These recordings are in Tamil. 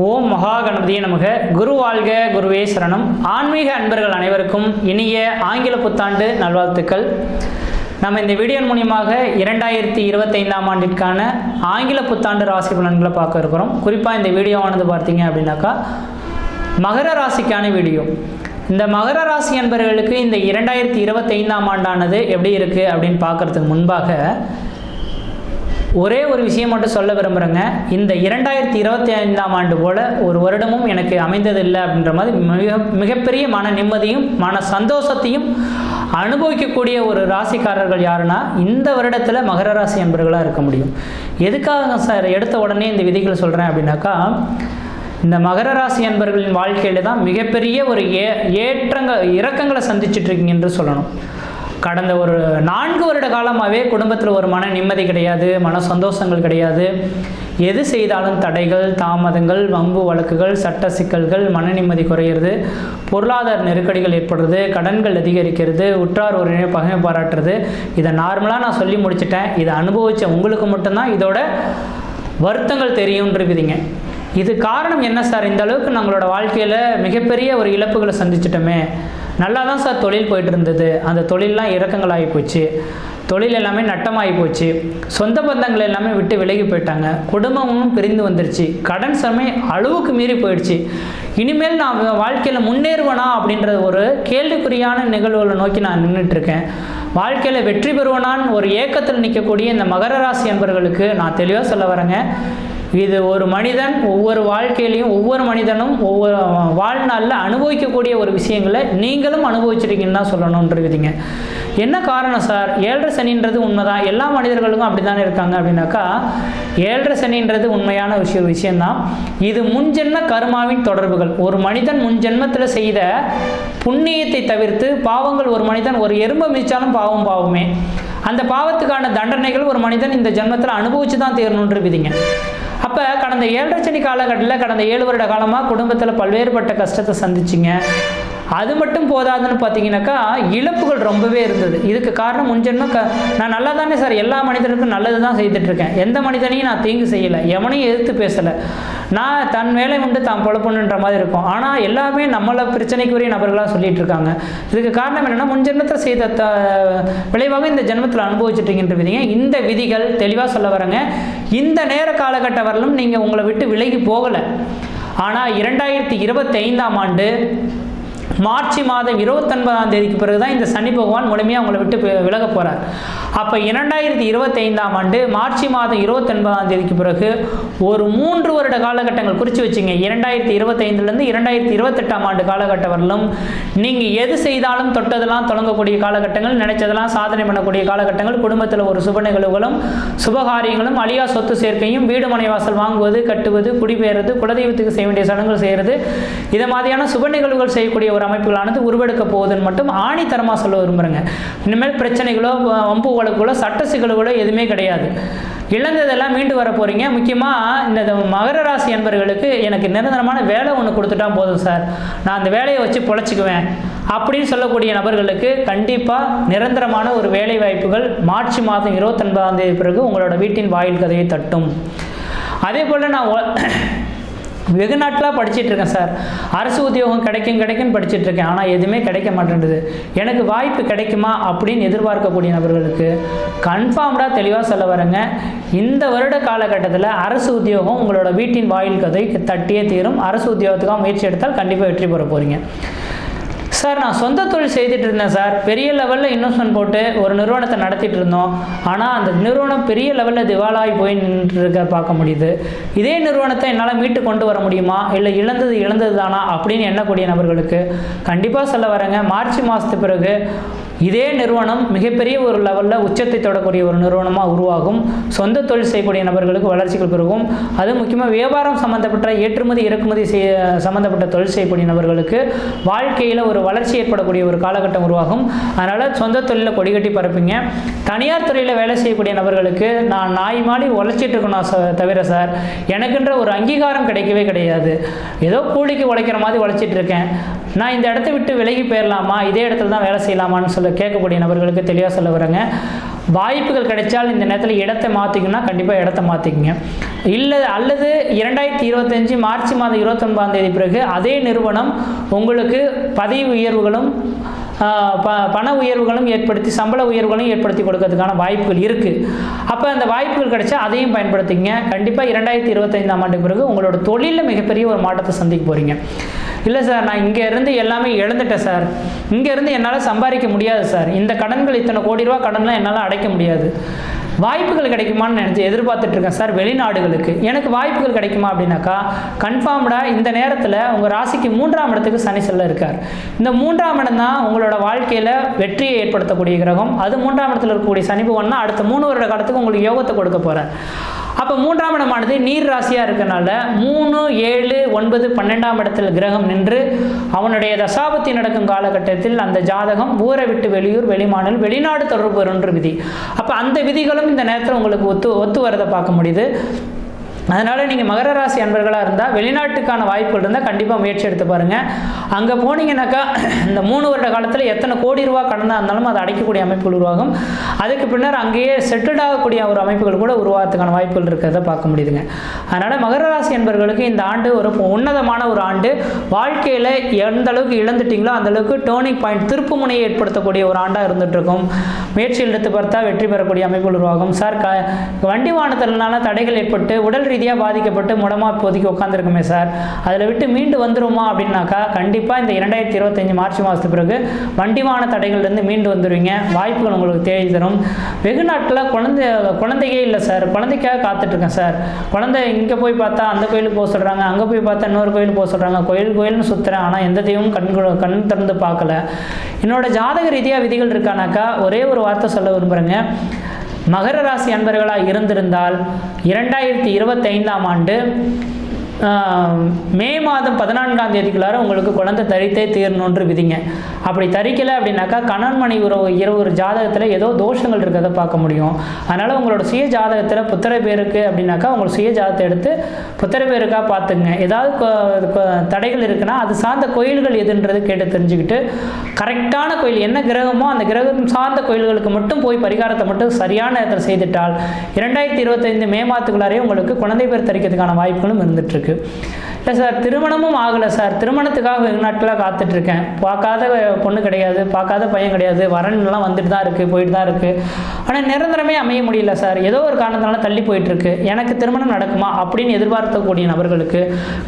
ஓம் மகா கணபதியே நமக. குரு வாழ்க, குருவே சரணம். ஆன்மீக அன்பர்கள் அனைவருக்கும் இனிய ஆங்கில புத்தாண்டு நல்வாழ்த்துக்கள். நம்ம இந்த வீடியோ மூலியமாக 2025ஆம் ஆண்டிற்கான ஆங்கில புத்தாண்டு ராசி பலன்களை பார்க்க இருக்கிறோம். குறிப்பாக இந்த வீடியோவானது பார்த்தீங்க அப்படின்னாக்கா மகர ராசிக்கான வீடியோ. இந்த மகர ராசி அன்பர்களுக்கு இந்த 2025ஆம் ஆண்டானது எப்படி இருக்குது அப்படின்னு பார்க்குறதுக்கு முன்பாக ஒரே ஒரு விஷயம் மட்டும் சொல்ல விரும்புகிறேங்க. இந்த 2025ஆம் ஆண்டு போல் ஒரு வருடமும் எனக்கு அமைந்ததில்லை அப்படின்ற மாதிரி மிகப்பெரிய மன நிம்மதியும் மன சந்தோஷத்தையும் அனுபவிக்கக்கூடிய ஒரு ராசிக்காரர்கள் யாருன்னா இந்த வருடத்தில் மகர ராசி அன்பர்களாக இருக்க முடியும். எதுக்காக சார் எடுத்த உடனே இந்த விதிகளை சொல்கிறேன் அப்படின்னாக்கா, இந்த மகர ராசி அன்பர்களின் வாழ்க்கையில் தான் மிகப்பெரிய ஒரு இறக்கங்களை சந்திச்சிட்ருக்கீங்க என்று சொல்லணும். கடந்த ஒரு 4 வருட காலமாகவே குடும்பத்தில் ஒரு மன நிம்மதி கிடையாது, மன சந்தோஷங்கள் கிடையாது. எது செய்தாலும் தடைகள், தாமதங்கள், வம்பு வழக்குகள், சட்ட சிக்கல்கள், மன நிம்மதி குறையிறது, பொருளாதார நெருக்கடிகள் ஏற்படுறது, கடன்கள் அதிகரிக்கிறது, உற்றார் ஒரு பகைமை பாராட்டுறது. இதை நார்மலாக நான் சொல்லி முடிச்சிட்டேன். இதை அனுபவித்த உங்களுக்கு மட்டும்தான் இதோட வருத்தங்கள் தெரியும்ன்றீங்க. இது காரணம் என்ன சார்? இந்த அளவுக்கு நம்மளோட வாழ்க்கையில் மிகப்பெரிய ஒரு இழப்புகளை சந்திச்சிட்டோமே. நல்லா தான் சார் தொழில் போயிட்டு இருந்தது, அந்த தொழிலெலாம் இறக்கங்களாகி போச்சு, தொழில் எல்லாமே நட்டமாகி போச்சு, சொந்த பந்தங்கள் எல்லாமே விட்டு விலகி போயிட்டாங்க, குடும்பமும் பிரிந்து வந்துருச்சு, கடன் சுமை அளவுக்கு மீறி போயிடுச்சு. இனிமேல் நான் வாழ்க்கையில் முன்னேறுவேனா அப்படின்ற ஒரு கேள்விக்குறியான நிகழ்வுகளை நோக்கி நான் நின்றுட்டுருக்கேன். வாழ்க்கையில் வெற்றி பெறுவனான்னு ஒரு ஏக்கத்தில் நிற்கக்கூடிய இந்த மகர ராசி அன்பர்களுக்கு நான் தெளிவாக சொல்ல வரேங்க. இது ஒரு மனிதன் ஒவ்வொரு வாழ்க்கையிலையும் ஒவ்வொரு மனிதனும் ஒவ்வொரு வாழ்நாளில் அனுபவிக்கக்கூடிய ஒரு விஷயங்களை நீங்களும் அனுபவிச்சிருக்கீங்கன்னு தான் சொல்லணுன்றீங்க. என்ன காரணம் சார்? 7.5 சனின்றது உண்மைதான், எல்லா மனிதர்களுக்கும் அப்படி தானே இருக்காங்க அப்படின்னாக்கா, 7.5 சனின்றது உண்மையான விஷயம்தான். இது முன்ஜென்ம கர்மாவின் தொடர்புகள். ஒரு மனிதன் முன்ஜென்மத்தில் செய்த புண்ணியத்தை தவிர்த்து பாவங்கள், ஒரு மனிதன் ஒரு எறும்பை மிதிச்சாலும் பாவமே. அந்த பாவத்துக்கான தண்டனைகள் ஒரு மனிதன் இந்த ஜென்மத்தில் அனுபவிச்சு தான் தேரணுன்றீங்க. அப்போ கடந்த 7.5 சனி காலகட்டத்தில் கடந்த 7 வருட காலமாக குடும்பத்தில் பல்வேறுபட்ட கஷ்டத்தை சந்திச்சிங்க. அது மட்டும் போதாதுன்னு பார்த்தீங்கன்னாக்கா இழப்புகள் ரொம்பவே இருந்தது. இதுக்கு காரணம் முன்ஜென்மம் நான் நல்லா தானே சார் எல்லா மனிதனுக்கும் நல்லது தான் செய்துட்ருக்கேன், எந்த மனிதனையும் நான் தீங்கு செய்யலை, எவனையும் எதிர்த்து பேசலை, நான் தன் வேலை உண்டு தான் பொழப்புன்ற மாதிரி இருக்கும். ஆனால் எல்லாமே நம்மளை பிரச்சனைக்குரிய நபர்களாக சொல்லிட்டு இருக்காங்க. இதுக்கு காரணம் என்னென்னா முன்ஜென்மத்தை செய்த விளைவாக இந்த ஜென்மத்தில் அனுபவிச்சுட்டீங்கன்றீங்க. இந்த விதிகள் தெளிவாக சொல்ல வரேங்க. இந்த நேர காலகட்ட வரலும் நீங்கள் உங்களை விட்டு விலகி போகலை. ஆனால் 2025ஆம் ஆண்டு மார்ச் மாதம் 29ஆம் தேதிக்கு பிறகு தான் இந்த சனி பகவான் முழுமையாக அவங்களை விட்டு விலக போகிறார். அப்போ 2025ஆம் ஆண்டு மார்ச் மாதம் 29ஆம் தேதிக்கு பிறகு ஒரு 3 வருட காலகட்டங்கள் குறித்து வச்சுங்க. 2025லேருந்து 2028ஆம் ஆண்டு காலகட்டம் வரலும் நீங்கள் எது செய்தாலும் தொட்டதெல்லாம் தொடங்கக்கூடிய காலகட்டங்கள், நினைச்சதெல்லாம் சாதனை பண்ணக்கூடிய காலகட்டங்கள், குடும்பத்தில் ஒரு சுப நிகழ்வுகளும் சுபகாரியங்களும், அழியா சொத்து சேர்க்கையும், வீடு மனை வாசல் வாங்குவது, கட்டுவது, குடிபெயர்றது, குலதெய்வத்துக்கு செய்ய வேண்டிய சடங்குகள் செய்கிறது, இதை மாதிரியான சுப நிகழ்வுகள் செய்யக்கூடிய ஒரு அமைப்புகளானது உருவெடுக்க போகுதுன்னு மட்டும் ஆணித்தரமாக சொல்ல விரும்புகிறேங்க. இனிமேல் பிரச்சனைகளோ வம்பு வழக்குகளோ சட்ட சிக்கல்களோ எதுவுமே கிடையாது. இழந்ததெல்லாம் மீண்டு வர போகிறீங்க. முக்கியமாக இந்த மகர ராசி அன்பர்களுக்கு எனக்கு நிரந்தரமான வேலை ஒன்று கொடுத்துட்டா போதும் சார், நான் அந்த வேலையை வச்சு பொழைச்சிக்குவேன் அப்படின்னு சொல்லக்கூடிய நபர்களுக்கு கண்டிப்பாக நிரந்தரமான ஒரு வேலை வாய்ப்புகள் மார்ச் மாதம் 29ஆம் தேதி பிறகு உங்களோட வீட்டின் வாயில் கதையை தட்டும். அதே போல் நான் வெகு நாட்களாக படிச்சுட்ருக்கேன் சார், அரசு உத்தியோகம் கிடைக்கும்னு படிச்சுட்ருக்கேன், ஆனால் எதுவுமே கிடைக்க மாட்டேன்றது, எனக்கு வாய்ப்பு கிடைக்குமா அப்படின்னு எதிர்பார்க்கக்கூடிய நபர்களுக்கு கன்ஃபார்ம்டாக தெளிவாக சொல்ல வரேங்க. இந்த வருட காலகட்டத்தில் அரசு உத்தியோகம் உங்களோட வீட்டின் வாயில் கதை தட்டியே தீரும். அரசு உத்தியோகத்துக்காக முயற்சி எடுத்தால் கண்டிப்பாக வெற்றி பெற போகிறீங்க. சார், நான் சொந்த தொழில் செய்துட்டு இருந்தேன் சார், பெரிய லெவலில் இன்வெஸ்ட்மெண்ட் போட்டு ஒரு நிறுவனத்தை நடத்திட்டு இருந்தோம், ஆனால் அந்த நிறுவனம் பெரிய லெவலில் திவாலாகி போய் நின்றுருக்க பார்க்க முடியுது. இதே நிறுவனத்தை என்னால் மீட்டு கொண்டு வர முடியுமா, இல்லை இழந்தது தானா அப்படின்னு எண்ணக்கூடிய நபர்களுக்கு கண்டிப்பாக சொல்ல வரேங்க. மார்ச் மாதத்துக்கு பிறகு இதே நிறுவனம் மிகப்பெரிய ஒரு லெவலில் உச்சத்தை தொடக்கூடிய ஒரு நிறுவனமாக உருவாகும். சொந்த தொழில் செய்யக்கூடிய நபர்களுக்கு வளர்ச்சிகள் பெருகும். அது முக்கியமாக வியாபாரம் சம்மந்தப்பட்ட ஏற்றுமதி இறக்குமதி சம்மந்தப்பட்ட தொழில் செய்யக்கூடிய நபர்களுக்கு வாழ்க்கையில் ஒரு வளர்ச்சி ஏற்படக்கூடிய ஒரு காலகட்டம் உருவாகும். அதனால் சொந்த தொழிலில் கொடிகட்டி பரப்பிங்க. தனியார் துறையில் வேலை செய்யக்கூடிய நபர்களுக்கு நான் நாய் மாடி உழைச்சிட்டு இருக்கணும் தவிர சார் எனக்குன்ற ஒரு அங்கீகாரம் கிடைக்கவே கிடையாது, ஏதோ கூலிக்கு உழைக்கிற மாதிரி உழைச்சிட்டு இருக்கேன், நான் இந்த இடத்த விட்டு விலகி போயிடலாமா, இதே இடத்துல தான் வேலை செய்யலாமான்னு கேட்கக்கூடிய நபர்களுக்கு தெளிவாக சொல்ல வரேங்க. வாய்ப்புகள் கிடைச்சால் இந்த நேரத்தில் இடத்தை மாற்றிக்கணும்னா கண்டிப்பாக இடத்தை மாற்றிக்கங்க. இல்லை அல்லது 2025 மார்ச் மாதம் 29ஆம் தேதி பிறகு அதே நிறுவனம் உங்களுக்கு பதவி உயர்வுகளும் பண உயர்வுகளும் ஏற்படுத்தி சம்பள உயர்வுகளும் ஏற்படுத்தி கொடுக்கறதுக்கான வாய்ப்புகள் இருக்குது. அப்போ அந்த வாய்ப்புகள் கிடைச்சா அதையும் பயன்படுத்திங்க. கண்டிப்பாக 2025ஆம் ஆண்டுக்கு பிறகு உங்களோட தொழிலில் மிகப்பெரிய ஒரு மாற்றத்தை சந்திக்க போகிறீங்க. இல்லை சார், நான் இங்கே இருந்து எல்லாமே இழந்துட்டேன் சார், இங்கேருந்து என்னால் சம்பாதிக்க முடியாது சார், இந்த கடன்கள் இத்தனை கோடி ரூபா கடன்லாம் என்னால் அடைக்க முடியாது, வாய்ப்புகள் கிடைக்குமான்னு நினச்சி எதிர்பார்த்துட்டு இருக்கேன் சார் வெளிநாடுகளுக்கு, எனக்கு வாய்ப்புகள் கிடைக்குமா அப்படின்னாக்கா கன்ஃபார்ம்டாக இந்த நேரத்தில் உங்கள் ராசிக்கு 3ஆம் இடத்துக்கு சனி செல்ல இருக்கார். இந்த 3ஆம் இடம் தான் உங்களோட வாழ்க்கையில் வெற்றியை ஏற்படுத்தக்கூடிய கிரகம். அது 3ஆம் இடத்துல இருக்கக்கூடிய சனி பகவான்னா அடுத்த 3 வருட காலத்துக்கு உங்களுக்கு யோகத்தை கொடுக்க போகிறார். அப்போ 3ஆம் இடமானது நீர் ராசியாக இருக்கனால 3, 7, 9, 12ஆம் இடத்தில் கிரகம் நின்று அவனுடைய தசாபத்தி நடக்கும் காலகட்டத்தில் அந்த ஜாதகம் ஊரை விட்டு வெளியூர், வெளிமாநிலம், வெளிநாடு தொடர்பு வருன்ற விதி. அப்போ அந்த விதிகளும் இந்த நேரத்தில் உங்களுக்கு ஒத்து வரதை பார்க்க முடியுது. அதனால் நீங்கள் மகர ராசி அன்பர்களாக இருந்தால் வெளிநாட்டுக்கான வாய்ப்புகள் இருந்தால் கண்டிப்பாக முயற்சி எடுத்து பாருங்கள். அங்கே போனீங்கன்னாக்கா இந்த 3 வருட காலத்தில் எத்தனை கோடி ரூபா கடனாக இருந்தாலும் அதை அடைக்கக்கூடிய அமைப்புகள் உருவாகும். அதுக்கு பின்னர் அங்கேயே செட்டில்ட் ஆகக்கூடிய ஒரு அமைப்புகள் கூட உருவாகிறதுக்கான வாய்ப்புகள் இருக்கிறத பார்க்க முடியுதுங்க. அதனால் மகர ராசி அன்பர்களுக்கு இந்த ஆண்டு ஒரு உன்னதமான ஒரு ஆண்டு. வாழ்க்கையில் எந்த அளவுக்கு இழந்துட்டீங்களோ அந்த அளவுக்கு டேர்னிங் பாயிண்ட், திருப்பு முனையை ஏற்படுத்தக்கூடிய ஒரு ஆண்டாக இருந்துகிட்டு இருக்கும். முயற்சி எடுத்து பார்த்தா வெற்றி பெறக்கூடிய அமைப்புகள் உருவாகும். சார், வண்டி வாகனத்தினால தடைகள் ஏற்பட்டு உடல் ரீதியாக பாதிக்கப்பட்டு முடமா இப்போதைக்கு உட்காந்துருக்குமே சார், அதில் விட்டு மீண்டு வந்துருமா அப்படின்னாக்கா கண்டிப்பாக இந்த 2025 மார்ச் மாதத்துக்கு பிறகு வண்டிவான தடைகள்லேருந்து மீண்டு வந்துடுவீங்க. வாய்ப்புகள் உங்களுக்கு தேடி தரும். வெகு நாட்களாக குழந்தையே இல்லை சார், குழந்தைக்காக காத்துட்ருக்கேன் சார், குழந்தை இங்கே போய் பார்த்தா அந்த கோயிலுக்கு போக சொல்கிறாங்க, அங்கே போய் பார்த்தா இன்னொரு கோயிலுக்கு போக சொல்கிறாங்க, கோயில்னு சுற்றுறேன், ஆனால் எந்த தெய்வமும் கண் திறந்து பார்க்கல. என்னோட ஜாதக ரீதியாக விதிகள் இருக்கானாக்கா ஒரே ஒரு வார்த்தை சொல்ல விரும்புகிறேங்க. மகர ராசி அன்பர்களாக இருந்திருந்தால் 2025ஆம் ஆண்டு மே மாதம் 14ஆம் தேதிக்குள்ளார உங்களுக்கு குழந்தை தரித்தே தீரணுன்று விதிங்க. அப்படி தரிக்கலை அப்படின்னாக்கா கணவன் மனைவி ஒரு ஜாதகத்தில் ஏதோ தோஷங்கள் இருக்கிறத பார்க்க முடியும். அதனால் உங்களோட சுய ஜாதகத்தில் புத்திர பேருக்கு அப்படின்னாக்கா உங்களோட சுய ஜாதகத்தை எடுத்து புத்திர பேருக்காக பார்த்துங்க. ஏதாவது தடைகள் இருக்குன்னா அது சார்ந்த கோயில்கள் எதுன்றது கேட்டு தெரிஞ்சுக்கிட்டு கரெக்டான கோயில் என்ன கிரகமோ அந்த கிரகம் சார்ந்த கோயில்களுக்கு மட்டும் போய் பரிகாரத்தை மட்டும் சரியான நேரத்தில் செய்துட்டால் 2025 மே மாதத்துக்குள்ளாரே உங்களுக்கு குழந்தை பேர் தரிக்கிறதுக்கான வாய்ப்புகளும் இருந்துட்டு. இல்லை சார், திருமணமும் ஆகலை சார், திருமணத்துக்காக வெகு நாட்களாக காத்துட்ருக்கேன், பார்க்காத பொண்ணு கிடையாது, பார்க்காத பையன் கிடையாது, வரன்லாம் வந்துட்டு தான் இருக்குது, போயிட்டு தான் இருக்குது, ஆனால் நிரந்தரமே அமைய முடியல சார், ஏதோ ஒரு காரணத்தினால தள்ளி போயிட்டுருக்கு, எனக்கு திருமணம் நடக்குமா அப்படின்னு எதிர்பார்க்கக்கூடிய நபர்களுக்கு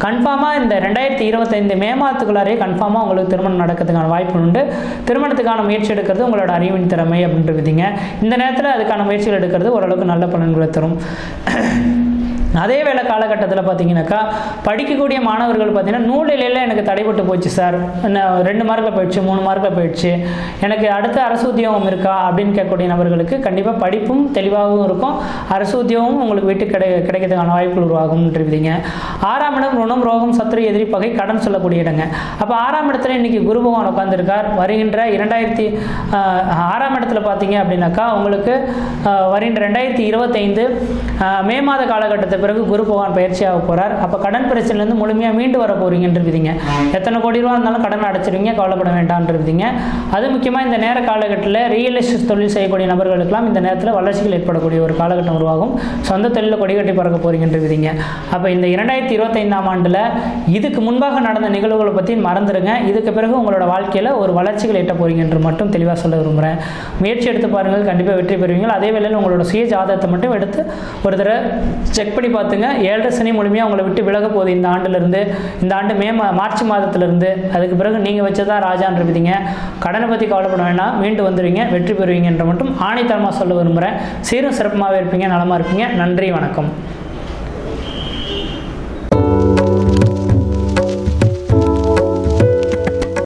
கன்ஃபார்மாக இந்த 2025 மே மாதத்துக்குள்ளாரே கன்ஃபார்மாக உங்களுக்கு திருமணம் நடக்கிறதுக்கான வாய்ப்பு உண்டு. திருமணத்துக்கான முயற்சி எடுக்கிறது உங்களோட அறிவின் திறமை அப்படின்றதுங்க. இந்த நேரத்தில் அதுக்கான முயற்சிகள் எடுக்கிறது ஓரளவுக்கு நல்ல பலன்களை தரும். அதே வேலை காலகட்டத்தில் பார்த்தீங்கன்னாக்கா படிக்கக்கூடிய மாணவர்கள் பார்த்தீங்கன்னா நூலிலையில் எனக்கு தடைப்பட்டு போச்சு சார், 2 மார்க்கில் போயிடுச்சு, 3 மார்க்கில் போயிடுச்சு, எனக்கு அடுத்த அரசு உத்தியோகம் இருக்கா அப்படின்னு கேட்கக்கூடிய நபர்களுக்கு கண்டிப்பாக படிப்பும் தெளிவாகவும் இருக்கும், அரசு உத்தியோகமும் உங்களுக்கு வீட்டுக்கு கிடைக்கிறதுக்கான வாய்ப்புகள் உருவாகும்ன்றீங்க. 6ஆம் இடம் ருணம், ரோகம், சத்ரு, எதிரி, பகை, கடன் சொல்லக்கூடிய இடங்க. அப்போ 6ஆம் இடத்துல இன்றைக்கி குரு பகவான் உட்காந்துருக்கார். வருகின்ற 6ஆம் இடத்துல பார்த்தீங்க அப்படின்னாக்கா உங்களுக்கு வருகின்ற 2025 மே மாத காலகட்டத்தை பிறகு குரு பகவான் பயிற்சியாக போகிறார். அப்போ கடன் பிரச்சனைலேருந்து முழுமையாக மீண்டு வர போகிறீங்கன்றீங்க. எத்தனை கோடி ரூபா இருந்தாலும் கடன் அடைச்சிருவீங்க, கவலைப்பட வேண்டாம்ன்றீங்க. அது முக்கியமாக இந்த நேர காலகட்டத்தில் ரியல் எஸ்டேட் தொழில் செய்யக்கூடிய நபர்களுக்கெல்லாம் இந்த நேரத்தில் வளர்ச்சிகள் ஏற்படக்கூடிய ஒரு காலகட்டம் உருவாகும். சொந்த தொழிலில் கொடி கட்டி பறக்க போகிறீங்கன்றீங்க. அப்போ இந்த 2025ஆம் ஆண்டில் இதுக்கு முன்பாக நடந்த நிகழ்வுகளை பற்றி மறந்துடுங்க. இதுக்கு பிறகு உங்களோட வாழ்க்கையில் ஒரு வளர்ச்சிகள் எட்ட போகிறீங்க என்று மட்டும் தெளிவாக சொல்ல விரும்புகிறேன். முயற்சி எடுத்து பாருங்கள், கண்டிப்பாக வெற்றி பெறுவீங்க. அதே வேளையில் உங்களோட சுய ஜாதகத்தை மட்டும் எடுத்து ஒரு தடவை செக் பண்ணி பார்த்துங்க. 7 சனி முழுமையாக உங்களை விட்டு விலக போகுது இந்த ஆண்டிலிருந்து. இந்த ஆண்டு மார்ச் மாதத்திலிருந்து. அதுக்கு பிறகு நீங்கள் வச்சதான் ராஜான்ற விதிங்க. கடனை பற்றி கவலைப்பட வேண்டாம், மீண்டு வந்துடுவீங்க, வெற்றி பெறுவீங்க என்று மட்டும் ஆணித்தரமாக சொல்ல விரும்புகிறேன். சீரும் சிறப்புமாகவே இருப்பீங்க, நலமாக இருப்பீங்க. நன்றி, வணக்கம்.